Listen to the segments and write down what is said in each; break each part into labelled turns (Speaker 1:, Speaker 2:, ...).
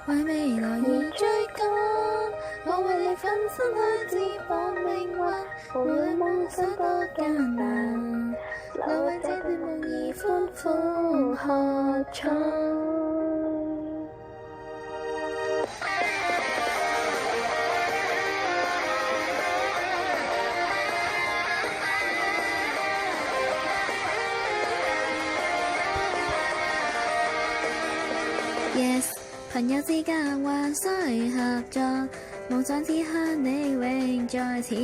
Speaker 1: 為未來而追趕，我為你奮身去接傍命運，無論夢想多艱難，留為這段夢兒歡呼喝彩。Yes， 朋友之間還需合作，夢想只向你永在此。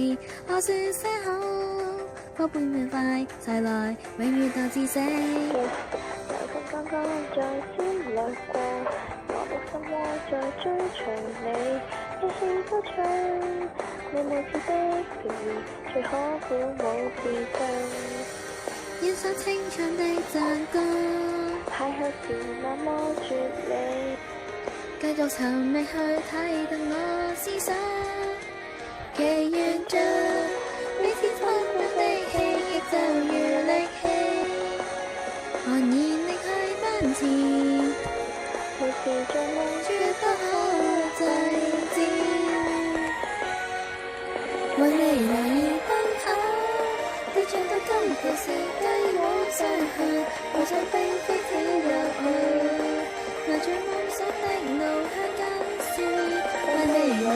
Speaker 1: 我說聲好，夥伴們快齊來，永遠到至死。
Speaker 2: 流星剛剛在閃掠過，我的心窩在追隨你，一起歌唱，你無知的便宜，最可鼓舞自信。
Speaker 1: 燃燒青春的讚歌，
Speaker 2: 邂逅時那麼絕美，
Speaker 1: 繼續尋覓去睇到我思想，祈願着彼此分享的希冀就如力氣，昂然力去奔前，
Speaker 2: 每次像夢
Speaker 1: 絕不可制止，為未來而奔跑，跌進到今故事繼往上行，路上並非只有我，拿住夢想的路向跟前，為未來